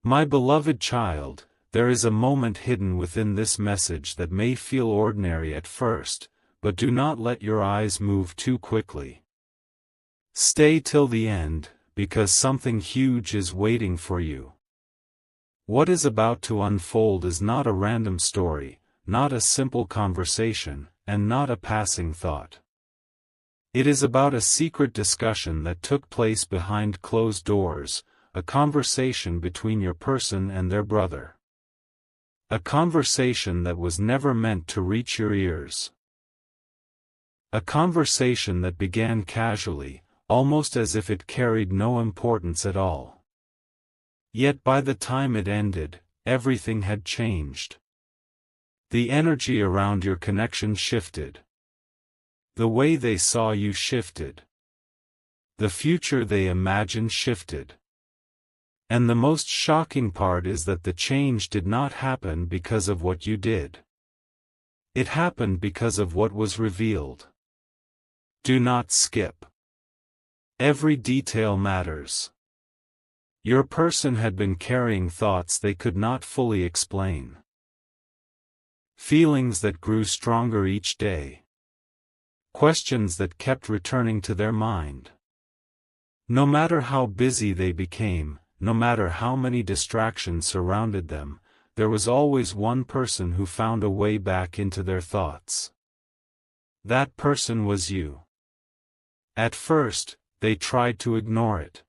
My beloved child, there is a moment hidden within this message that may feel ordinary at first, but do not let your eyes move too quickly. Stay till the end, because something huge is waiting for you. What is about to unfold is not a random story, not a simple conversation, and not a passing thought. It is about a secret discussion that took place behind closed doors, a conversation between your person and their brother. A conversation that was never meant to reach your ears. A conversation that began casually, almost as if it carried no importance at all. Yet by the time it ended, everything had changed. The energy around your connection shifted. The way they saw you shifted. The future they imagined shifted. And the most shocking part is that the change did not happen because of what you did. It happened because of what was revealed. Do not skip. Every detail matters. Your person had been carrying thoughts they could not fully explain. Feelings that grew stronger each day. Questions that kept returning to their mind. No matter how busy they became, no matter how many distractions surrounded them, there was always one person who found a way back into their thoughts. That person was you. At first, they tried to ignore it.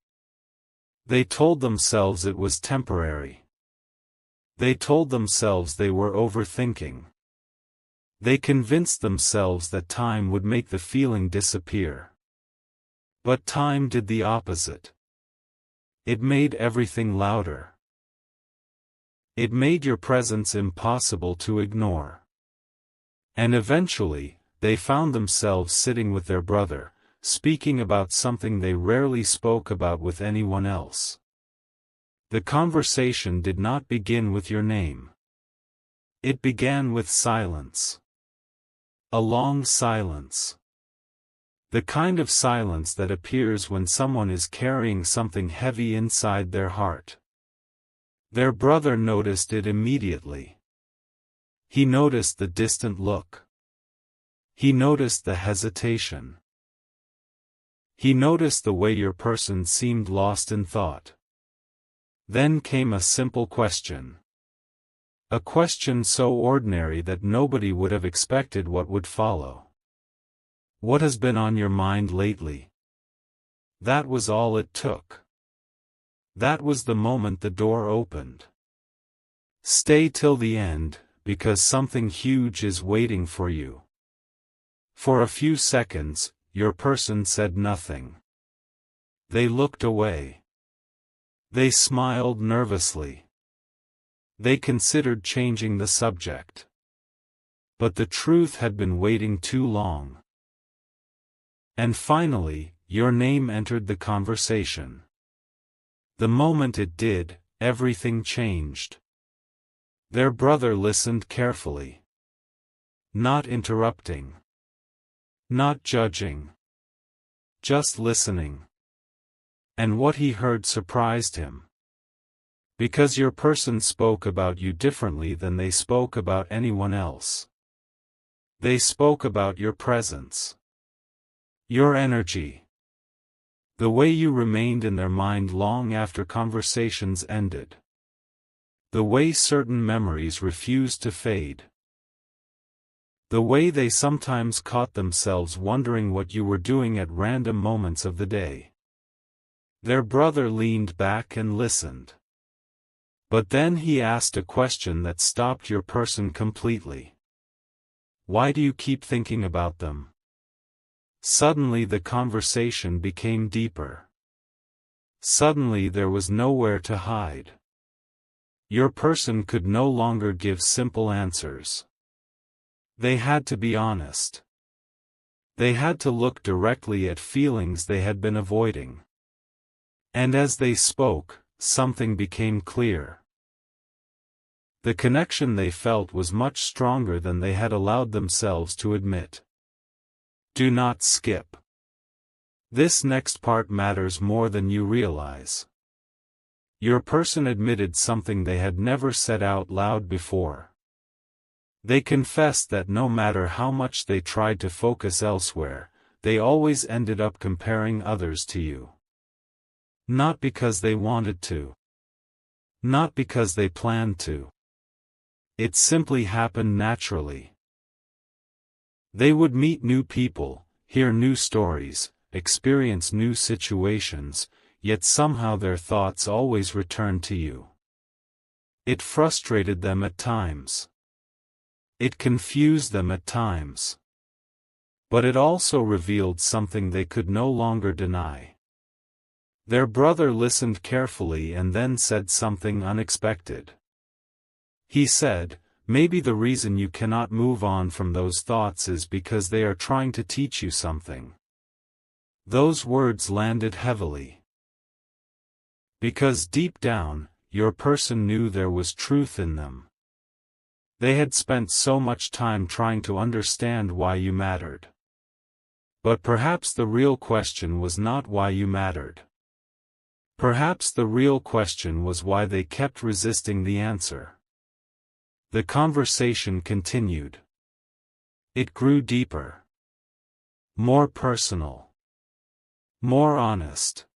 They told themselves it was temporary. They told themselves they were overthinking. They convinced themselves that time would make the feeling disappear. But time did the opposite. It made everything louder. It made your presence impossible to ignore. And eventually, they found themselves sitting with their brother, speaking about something they rarely spoke about with anyone else. The conversation did not begin with your name. It began with silence. A long silence. The kind of silence that appears when someone is carrying something heavy inside their heart. Their brother noticed it immediately. He noticed the distant look. He noticed the hesitation. He noticed the way your person seemed lost in thought. Then came a simple question. A question so ordinary that nobody would have expected what would follow. What has been on your mind lately? That was all it took. That was the moment the door opened. Stay till the end, because something huge is waiting for you. For a few seconds, your person said nothing. They looked away. They smiled nervously. They considered changing the subject. But the truth had been waiting too long. And finally, your name entered the conversation. The moment it did, everything changed. Their brother listened carefully. Not interrupting. Not judging. Just listening. And what he heard surprised him. Because your person spoke about you differently than they spoke about anyone else. They spoke about your presence. Your energy. The way you remained in their mind long after conversations ended. The way certain memories refused to fade. The way they sometimes caught themselves wondering what you were doing at random moments of the day. Their brother leaned back and listened. But then he asked a question that stopped your person completely. Why do you keep thinking about them? Suddenly the conversation became deeper. Suddenly there was nowhere to hide. Your person could no longer give simple answers. They had to be honest. They had to look directly at feelings they had been avoiding. And as they spoke, something became clear. The connection they felt was much stronger than they had allowed themselves to admit. Do not skip. This next part matters more than you realize. Your person admitted something they had never said out loud before. They confessed that no matter how much they tried to focus elsewhere, they always ended up comparing others to you. Not because they wanted to. Not because they planned to. It simply happened naturally. They would meet new people, hear new stories, experience new situations, yet somehow their thoughts always returned to you. It frustrated them at times. It confused them at times. But it also revealed something they could no longer deny. Their brother listened carefully and then said something unexpected. He said, "Maybe the reason you cannot move on from those thoughts is because they are trying to teach you something." Those words landed heavily. Because deep down, your person knew there was truth in them. They had spent so much time trying to understand why you mattered. But perhaps the real question was not why you mattered. Perhaps the real question was why they kept resisting the answer. The conversation continued. It grew deeper. More personal. More honest.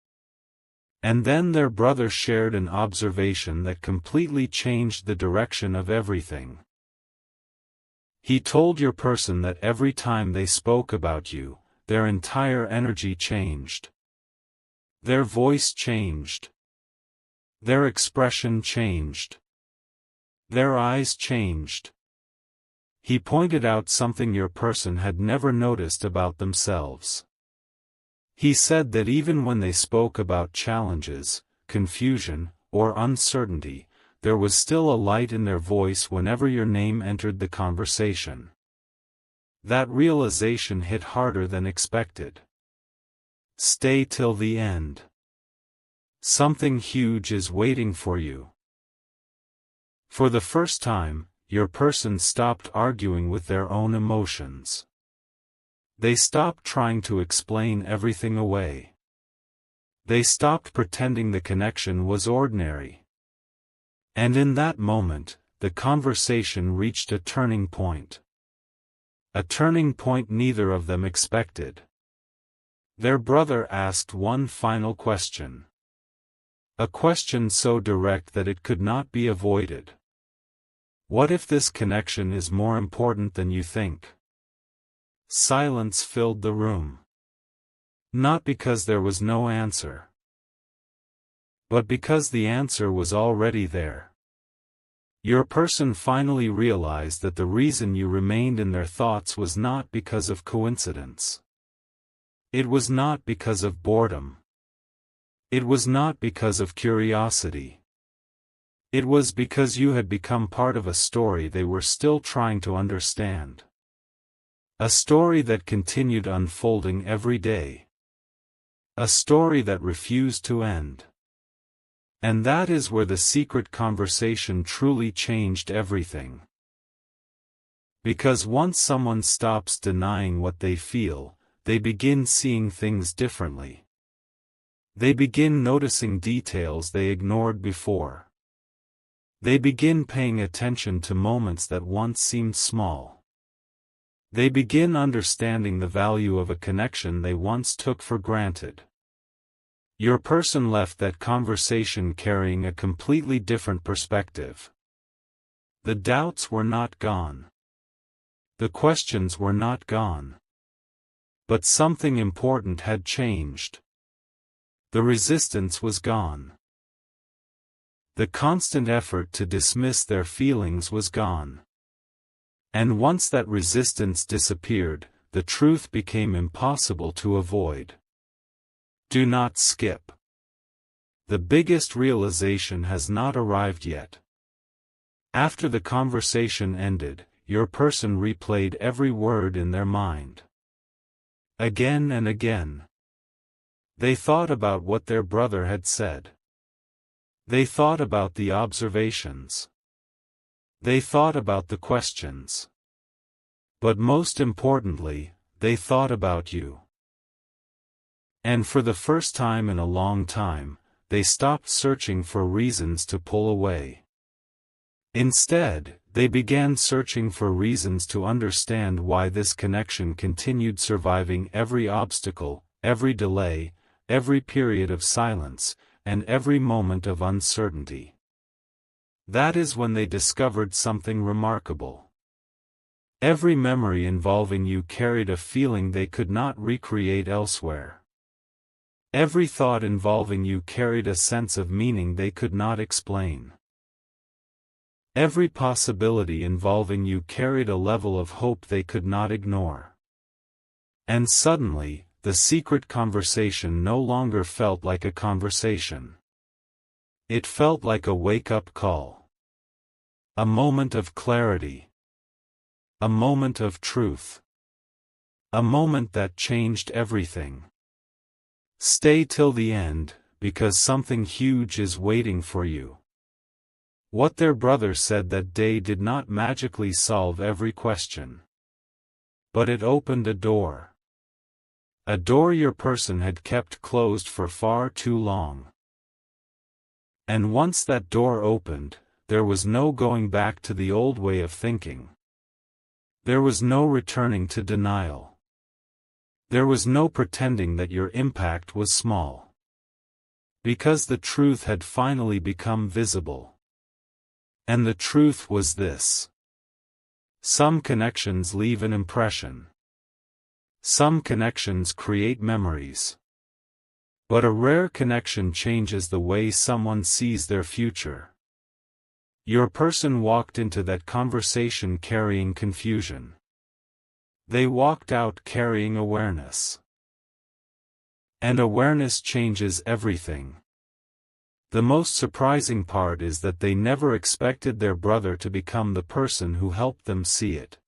And then their brother shared an observation that completely changed the direction of everything. He told your person that every time they spoke about you, their entire energy changed. Their voice changed. Their expression changed. Their eyes changed. He pointed out something your person had never noticed about themselves. He said that even when they spoke about challenges, confusion, or uncertainty, there was still a light in their voice whenever your name entered the conversation. That realization hit harder than expected. Stay till the end. Something huge is waiting for you. For the first time, your person stopped arguing with their own emotions. They stopped trying to explain everything away. They stopped pretending the connection was ordinary. And in that moment, the conversation reached a turning point. A turning point neither of them expected. Their brother asked one final question. A question so direct that it could not be avoided. What if this connection is more important than you think? Silence filled the room. Not because there was no answer, but because the answer was already there. Your person finally realized that the reason you remained in their thoughts was not because of coincidence. It was not because of boredom. It was not because of curiosity. It was because you had become part of a story they were still trying to understand. A story that continued unfolding every day. A story that refused to end. And that is where the secret conversation truly changed everything. Because once someone stops denying what they feel, they begin seeing things differently. They begin noticing details they ignored before. They begin paying attention to moments that once seemed small. They begin understanding the value of a connection they once took for granted. Your person left that conversation carrying a completely different perspective. The doubts were not gone. The questions were not gone. But something important had changed. The resistance was gone. The constant effort to dismiss their feelings was gone. And once that resistance disappeared, the truth became impossible to avoid. Do not skip. The biggest realization has not arrived yet. After the conversation ended, your person replayed every word in their mind. Again and again. They thought about what their brother had said. They thought about the observations. They thought about the questions. But most importantly, they thought about you. And for the first time in a long time, they stopped searching for reasons to pull away. Instead, they began searching for reasons to understand why this connection continued, surviving every obstacle, every delay, every period of silence, and every moment of uncertainty. That is when they discovered something remarkable. Every memory involving you carried a feeling they could not recreate elsewhere. Every thought involving you carried a sense of meaning they could not explain. Every possibility involving you carried a level of hope they could not ignore. And suddenly, the secret conversation no longer felt like a conversation. It felt like a wake-up call. A moment of clarity. A moment of truth. A moment that changed everything. Stay till the end, because something huge is waiting for you. What their brother said that day did not magically solve every question. But it opened a door. A door your person had kept closed for far too long. And once that door opened, there was no going back to the old way of thinking. There was no returning to denial. There was no pretending that your impact was small. Because the truth had finally become visible. And the truth was this. Some connections leave an impression. Some connections create memories. But a rare connection changes the way someone sees their future. Your person walked into that conversation carrying confusion. They walked out carrying awareness. And awareness changes everything. The most surprising part is that they never expected their brother to become the person who helped them see it.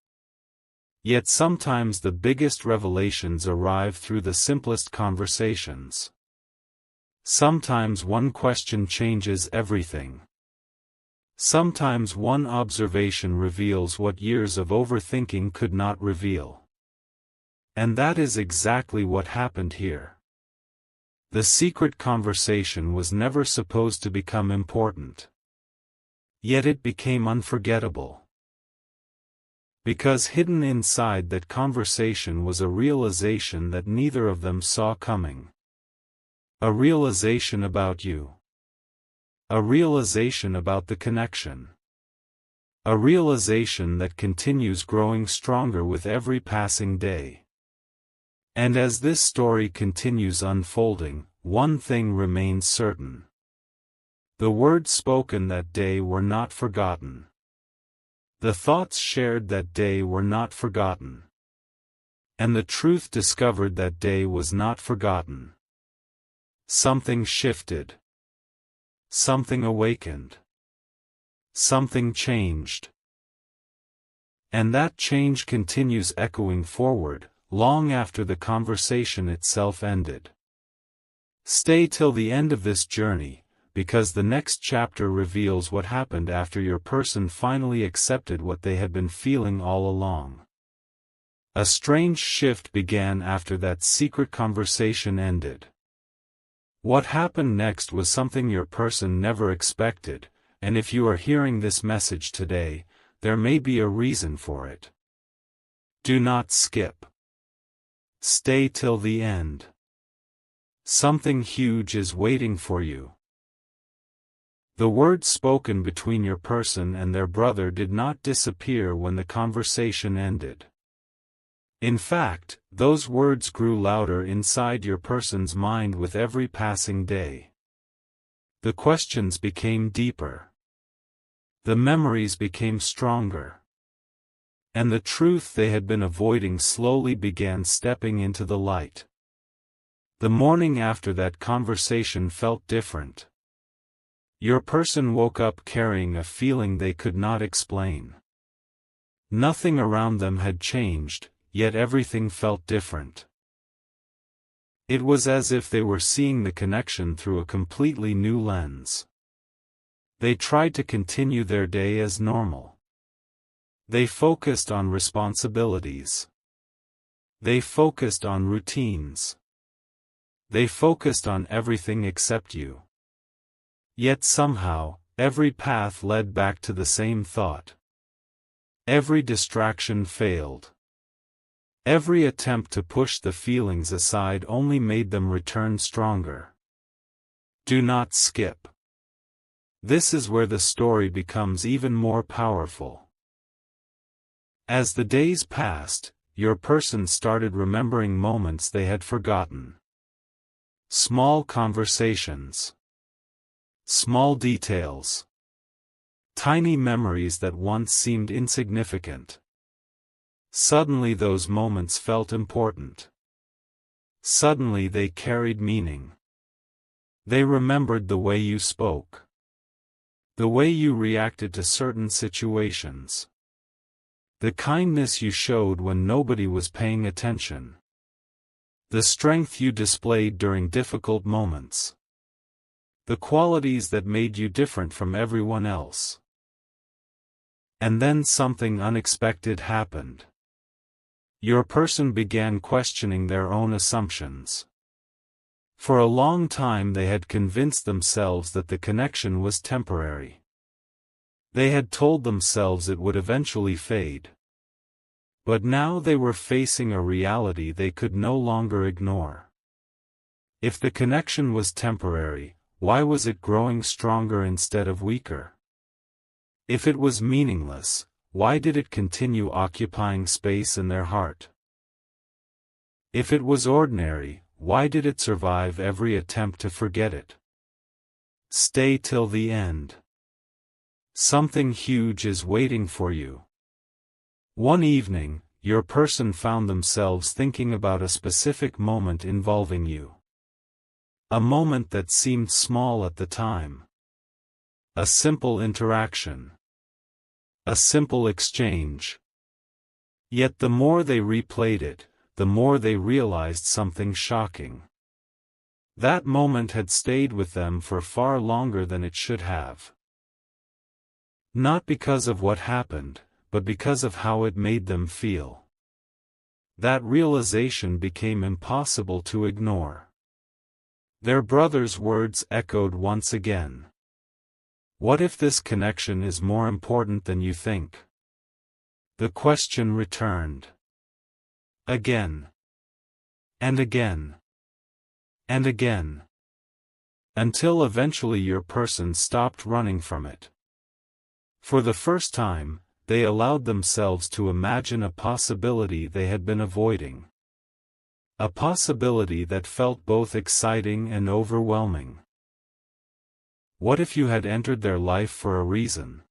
Yet sometimes the biggest revelations arrive through the simplest conversations. Sometimes one question changes everything. Sometimes one observation reveals what years of overthinking could not reveal. And that is exactly what happened here. The secret conversation was never supposed to become important. Yet it became unforgettable. Because hidden inside that conversation was a realization that neither of them saw coming. A realization about you. A realization about the connection. A realization that continues growing stronger with every passing day. And as this story continues unfolding, one thing remains certain. The words spoken that day were not forgotten. The thoughts shared that day were not forgotten. And the truth discovered that day was not forgotten. Something shifted. Something awakened. Something changed. And that change continues echoing forward, long after the conversation itself ended. Stay till the end of this journey, because the next chapter reveals what happened after your person finally accepted what they had been feeling all along. A strange shift began after that secret conversation ended. What happened next was something your person never expected, and if you are hearing this message today, there may be a reason for it. Do not skip. Stay till the end. Something huge is waiting for you. The words spoken between your person and their brother did not disappear when the conversation ended. In fact, those words grew louder inside your person's mind with every passing day. The questions became deeper. The memories became stronger. And the truth they had been avoiding slowly began stepping into the light. The morning after that conversation felt different. Your person woke up carrying a feeling they could not explain. Nothing around them had changed, yet everything felt different. It was as if they were seeing the connection through a completely new lens. They tried to continue their day as normal. They focused on responsibilities. They focused on routines. They focused on everything except you. Yet somehow, every path led back to the same thought. Every distraction failed. Every attempt to push the feelings aside only made them return stronger. Do not skip. This is where the story becomes even more powerful. As the days passed, your person started remembering moments they had forgotten. Small conversations. Small details. Tiny memories that once seemed insignificant. Suddenly those moments felt important. Suddenly they carried meaning. They remembered the way you spoke. The way you reacted to certain situations. The kindness you showed when nobody was paying attention. The strength you displayed during difficult moments. The qualities that made you different from everyone else. And then something unexpected happened. Your person began questioning their own assumptions. For a long time they had convinced themselves that the connection was temporary. They had told themselves it would eventually fade. But now they were facing a reality they could no longer ignore. If the connection was temporary, why was it growing stronger instead of weaker? If it was meaningless, why did it continue occupying space in their heart? If it was ordinary, why did it survive every attempt to forget it? Stay till the end. Something huge is waiting for you. One evening, your person found themselves thinking about a specific moment involving you. A moment that seemed small at the time. A simple interaction. A simple exchange. Yet the more they replayed it, the more they realized something shocking. That moment had stayed with them for far longer than it should have. Not because of what happened, but because of how it made them feel. That realization became impossible to ignore. Their brother's words echoed once again. What if this connection is more important than you think? The question returned. Again. And again. And again. Until eventually your person stopped running from it. For the first time, they allowed themselves to imagine a possibility they had been avoiding. A possibility that felt both exciting and overwhelming. What if you had entered their life for a reason?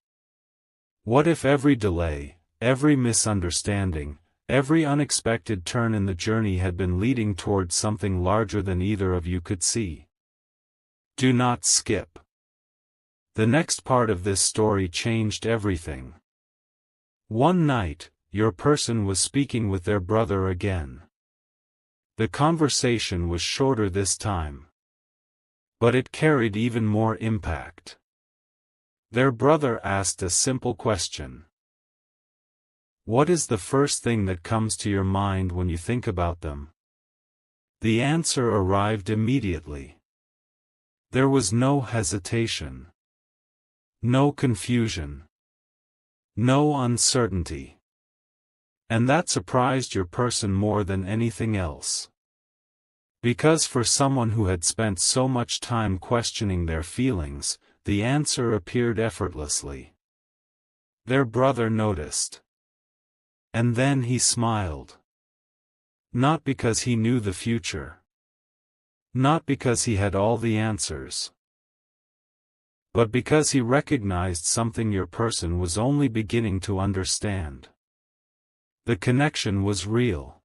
What if every delay, every misunderstanding, every unexpected turn in the journey had been leading towards something larger than either of you could see? Do not skip. The next part of this story changed everything. One night, your person was speaking with their brother again. The conversation was shorter this time. But it carried even more impact. Their brother asked a simple question. What is the first thing that comes to your mind when you think about them? The answer arrived immediately. There was no hesitation. No confusion. No uncertainty. And that surprised your person more than anything else. Because for someone who had spent so much time questioning their feelings, the answer appeared effortlessly. Their brother noticed. And then he smiled. Not because he knew the future. Not because he had all the answers. But because he recognized something your person was only beginning to understand. The connection was real.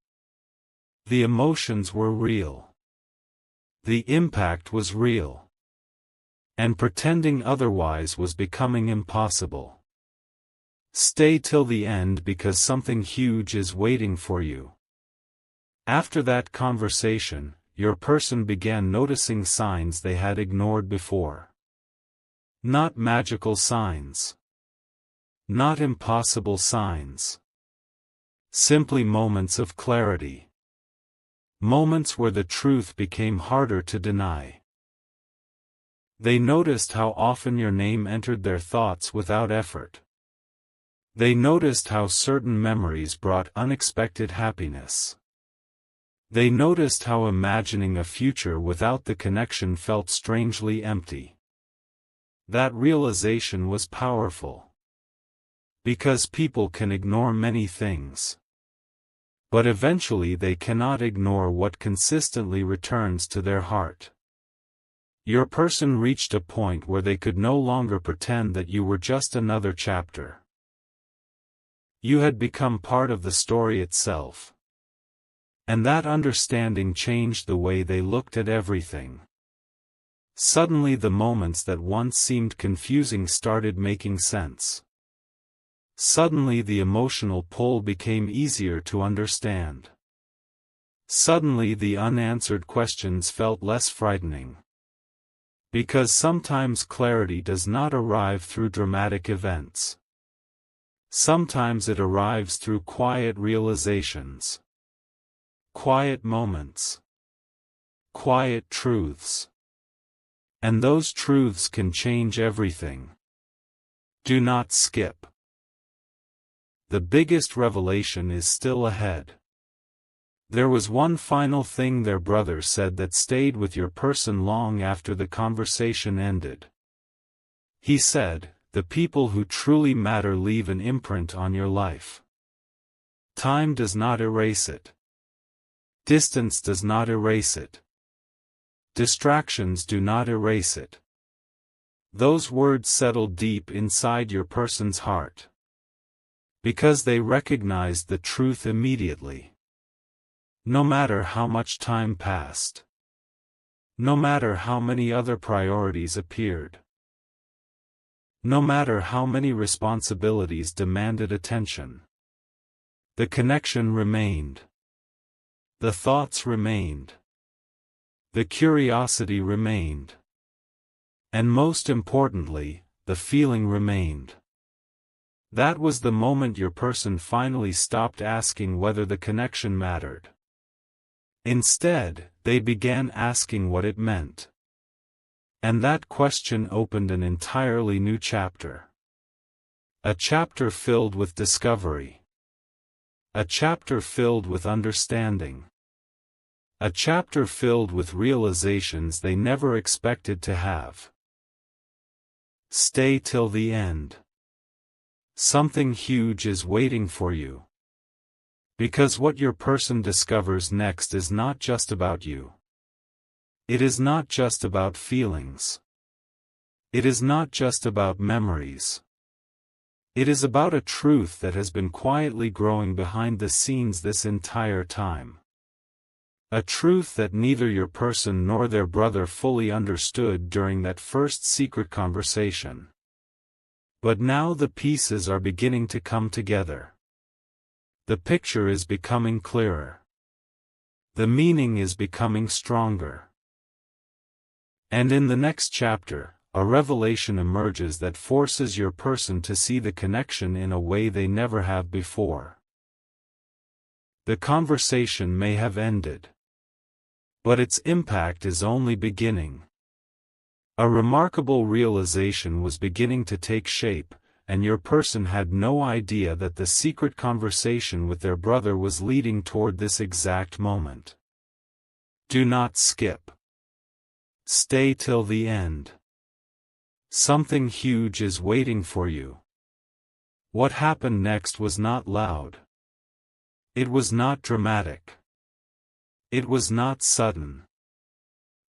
The emotions were real. The impact was real. And pretending otherwise was becoming impossible. Stay till the end because something huge is waiting for you. After that conversation, your person began noticing signs they had ignored before. Not magical signs. Not impossible signs. Simply moments of clarity. Moments where the truth became harder to deny. They noticed how often your name entered their thoughts without effort. They noticed how certain memories brought unexpected happiness. They noticed how imagining a future without the connection felt strangely empty. That realization was powerful. Because people can ignore many things. But eventually they cannot ignore what consistently returns to their heart. Your person reached a point where they could no longer pretend that you were just another chapter. You had become part of the story itself. And that understanding changed the way they looked at everything. Suddenly the moments that once seemed confusing started making sense. Suddenly the emotional pull became easier to understand. Suddenly the unanswered questions felt less frightening. Because sometimes clarity does not arrive through dramatic events. Sometimes it arrives through quiet realizations. Quiet moments. Quiet truths. And those truths can change everything. Do not skip. The biggest revelation is still ahead. There was one final thing their brother said that stayed with your person long after the conversation ended. He said, "The people who truly matter leave an imprint on your life. Time does not erase it. Distance does not erase it. Distractions do not erase it." Those words settled deep inside your person's heart. Because they recognized the truth immediately. No matter how much time passed. No matter how many other priorities appeared. No matter how many responsibilities demanded attention. The connection remained. The thoughts remained. The curiosity remained. And most importantly, the feeling remained. That was the moment your person finally stopped asking whether the connection mattered. Instead, they began asking what it meant. And that question opened an entirely new chapter. A chapter filled with discovery. A chapter filled with understanding. A chapter filled with realizations they never expected to have. Stay till the end. Something huge is waiting for you. Because what your person discovers next is not just about you. It is not just about feelings. It is not just about memories. It is about a truth that has been quietly growing behind the scenes this entire time. A truth that neither your person nor their brother fully understood during that first secret conversation. But now the pieces are beginning to come together. The picture is becoming clearer. The meaning is becoming stronger. And in the next chapter, a revelation emerges that forces your person to see the connection in a way they never have before. The conversation may have ended. But its impact is only beginning. A remarkable realization was beginning to take shape, and your person had no idea that the secret conversation with their brother was leading toward this exact moment. Do not skip. Stay till the end. Something huge is waiting for you. What happened next was not loud. It was not dramatic. It was not sudden.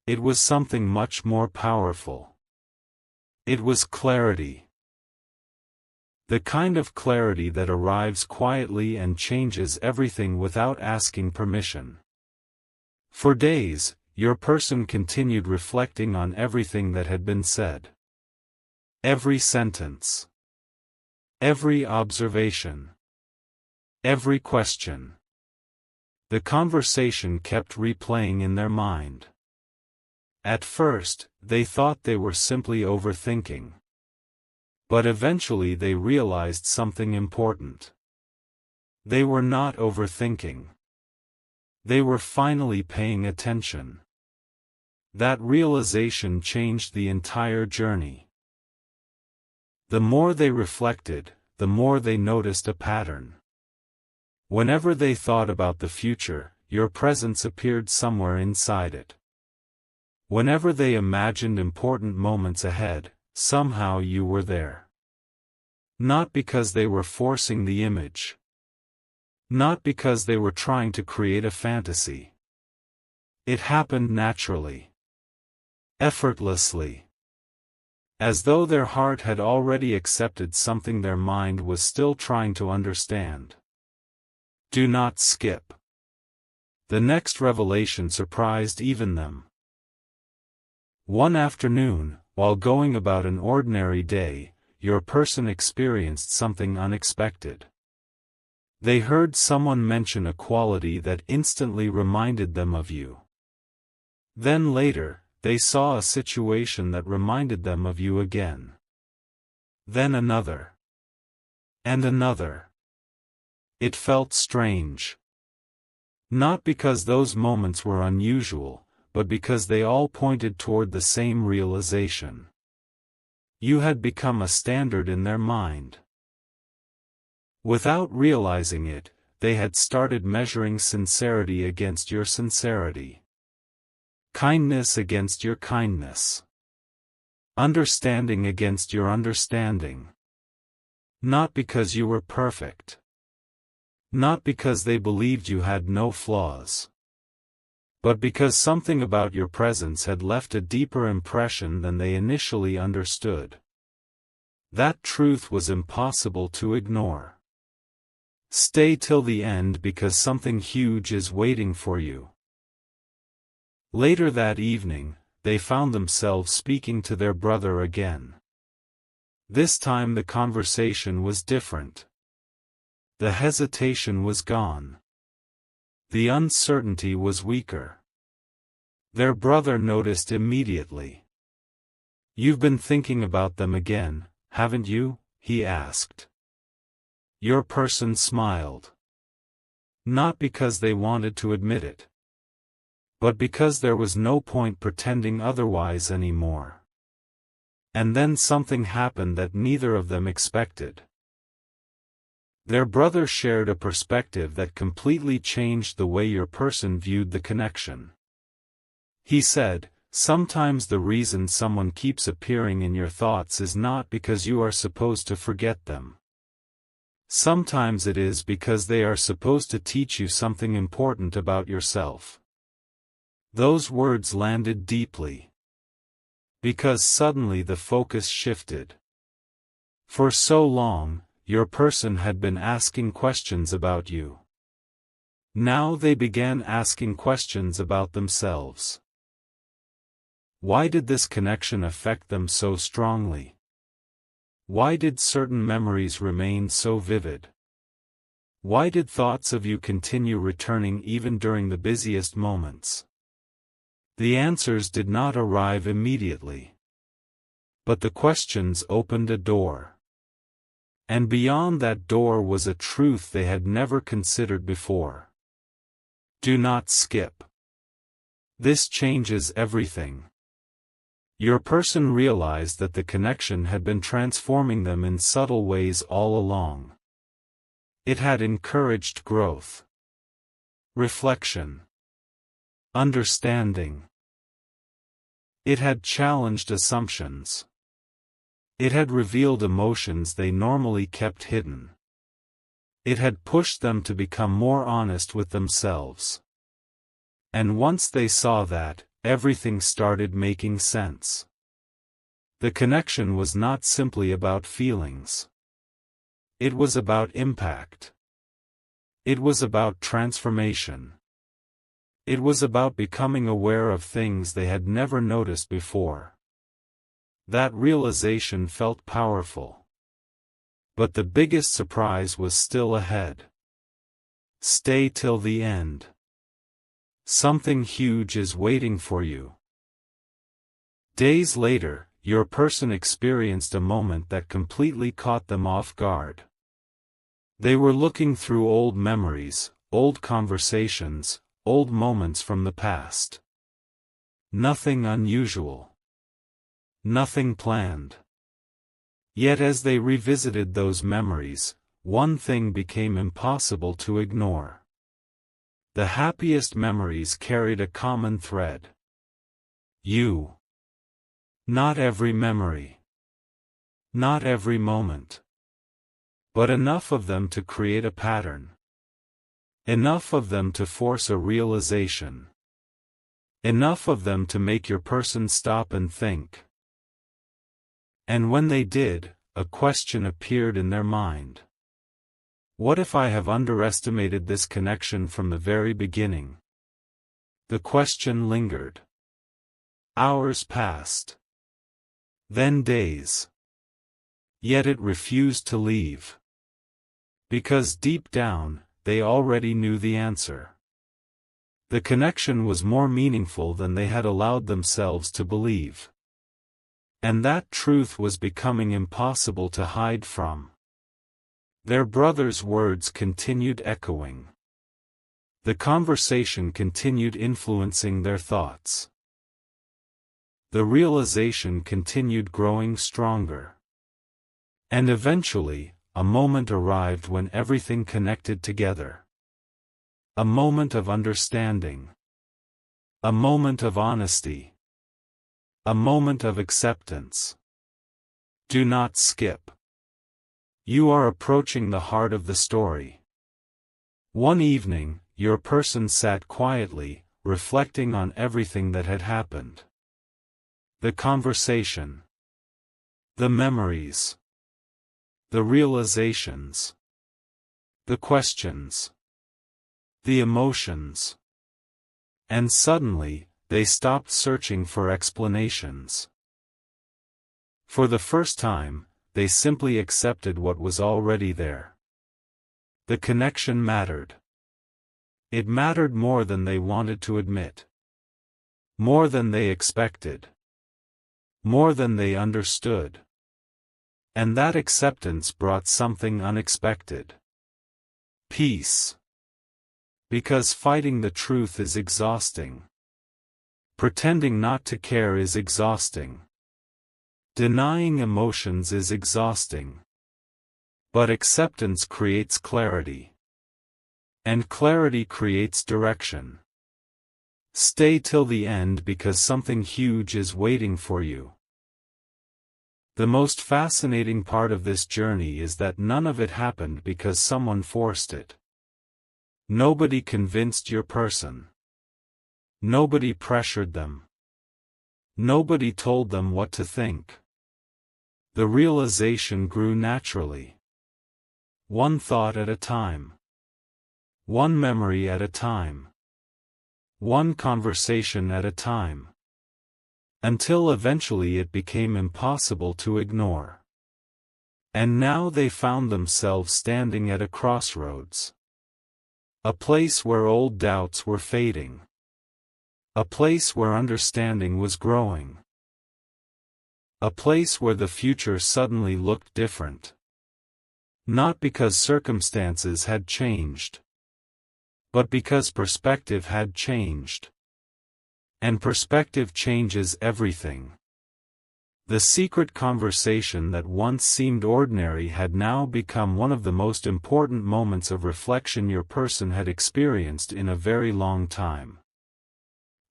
It was something much more powerful. It was clarity. The kind of clarity that arrives quietly and changes everything without asking permission. For days, your person continued reflecting on everything that had been said. Every sentence. Every observation. Every question. The conversation kept replaying in their mind. At first, they thought they were simply overthinking. But eventually they realized something important. They were not overthinking. They were finally paying attention. That realization changed the entire journey. The more they reflected, the more they noticed a pattern. Whenever they thought about the future, your presence appeared somewhere inside it. Whenever they imagined important moments ahead, somehow you were there. Not because they were forcing the image. Not because they were trying to create a fantasy. It happened naturally. Effortlessly. As though their heart had already accepted something their mind was still trying to understand. Do not skip. The next revelation surprised even them. One afternoon, while going about an ordinary day, your person experienced something unexpected. They heard someone mention a quality that instantly reminded them of you. Then later, they saw a situation that reminded them of you again. Then another. And another. It felt strange. Not because those moments were unusual, but because they all pointed toward the same realization. You had become a standard in their mind. Without realizing it, they had started measuring sincerity against your sincerity. Kindness against your kindness. Understanding against your understanding. Not because you were perfect. Not because they believed you had no flaws. But because something about your presence had left a deeper impression than they initially understood. That truth was impossible to ignore. Stay till the end because something huge is waiting for you. Later that evening, they found themselves speaking to their brother again. This time the conversation was different. The hesitation was gone. The uncertainty was weaker. Their brother noticed immediately. "You've been thinking about them again, haven't you?" he asked. Your person smiled. Not because they wanted to admit it. But because there was no point pretending otherwise anymore. And then something happened that neither of them expected. Their brother shared a perspective that completely changed the way your person viewed the connection. He said, "Sometimes the reason someone keeps appearing in your thoughts is not because you are supposed to forget them. Sometimes it is because they are supposed to teach you something important about yourself." Those words landed deeply. Because suddenly the focus shifted. For so long, your person had been asking questions about you. Now they began asking questions about themselves. Why did this connection affect them so strongly? Why did certain memories remain so vivid? Why did thoughts of you continue returning even during the busiest moments? The answers did not arrive immediately. But the questions opened a door. And beyond that door was a truth they had never considered before. Do not skip. This changes everything. Your person realized that the connection had been transforming them in subtle ways all along. It had encouraged growth, reflection, understanding. It had challenged assumptions. It had revealed emotions they normally kept hidden. It had pushed them to become more honest with themselves. And once they saw that, everything started making sense. The connection was not simply about feelings. It was about impact. It was about transformation. It was about becoming aware of things they had never noticed before. That realization felt powerful. But the biggest surprise was still ahead. Stay till the end. Something huge is waiting for you. Days later, your person experienced a moment that completely caught them off guard. They were looking through old memories, old conversations, old moments from the past. Nothing unusual. Nothing planned. Yet as they revisited those memories, one thing became impossible to ignore. The happiest memories carried a common thread. You. Not every memory. Not every moment. But enough of them to create a pattern. Enough of them to force a realization. Enough of them to make your person stop and think. And when they did, a question appeared in their mind. What if I have underestimated this connection from the very beginning? The question lingered. Hours passed. Then days. Yet it refused to leave. Because deep down, they already knew the answer. The connection was more meaningful than they had allowed themselves to believe. And that truth was becoming impossible to hide from. Their brother's words continued echoing. The conversation continued influencing their thoughts. The realization continued growing stronger. And eventually, a moment arrived when everything connected together. A moment of understanding. A moment of honesty. A moment of acceptance. Do not skip. You are approaching the heart of the story. One evening, your person sat quietly, reflecting on everything that had happened. The conversation. The memories. The realizations. The questions. The emotions. And suddenly, they stopped searching for explanations. For the first time, they simply accepted what was already there. The connection mattered. It mattered more than they wanted to admit. More than they expected. More than they understood. And that acceptance brought something unexpected. Peace. Because fighting the truth is exhausting. Pretending not to care is exhausting. Denying emotions is exhausting. But acceptance creates clarity. And clarity creates direction. Stay till the end because something huge is waiting for you. The most fascinating part of this journey is that none of it happened because someone forced it. Nobody convinced your person. Nobody pressured them. Nobody told them what to think. The realization grew naturally. One thought at a time. One memory at a time. One conversation at a time. Until eventually it became impossible to ignore. And now they found themselves standing at a crossroads. A place where old doubts were fading. A place where understanding was growing. A place where the future suddenly looked different. Not because circumstances had changed. But because perspective had changed. And perspective changes everything. The secret conversation that once seemed ordinary had now become one of the most important moments of reflection your person had experienced in a very long time.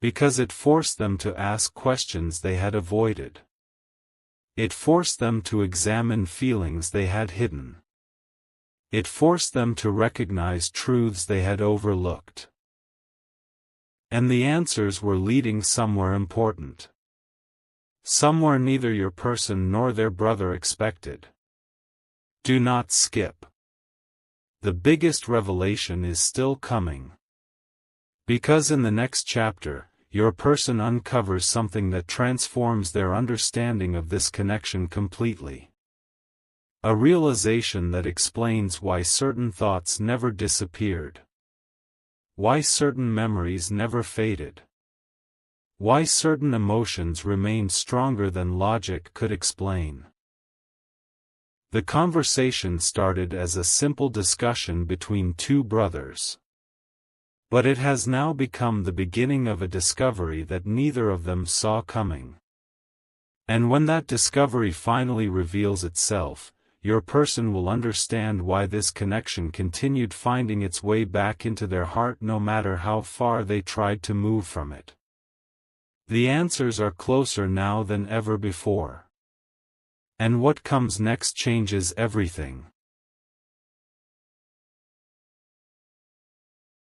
Because it forced them to ask questions they had avoided. It forced them to examine feelings they had hidden. It forced them to recognize truths they had overlooked. And the answers were leading somewhere important. Somewhere neither your person nor their brother expected. Do not skip. The biggest revelation is still coming. Because in the next chapter, your person uncovers something that transforms their understanding of this connection completely. A realization that explains why certain thoughts never disappeared. Why certain memories never faded. Why certain emotions remained stronger than logic could explain. The conversation started as a simple discussion between two brothers. But it has now become the beginning of a discovery that neither of them saw coming. And when that discovery finally reveals itself, your person will understand why this connection continued finding its way back into their heart no matter how far they tried to move from it. The answers are closer now than ever before. And what comes next changes everything.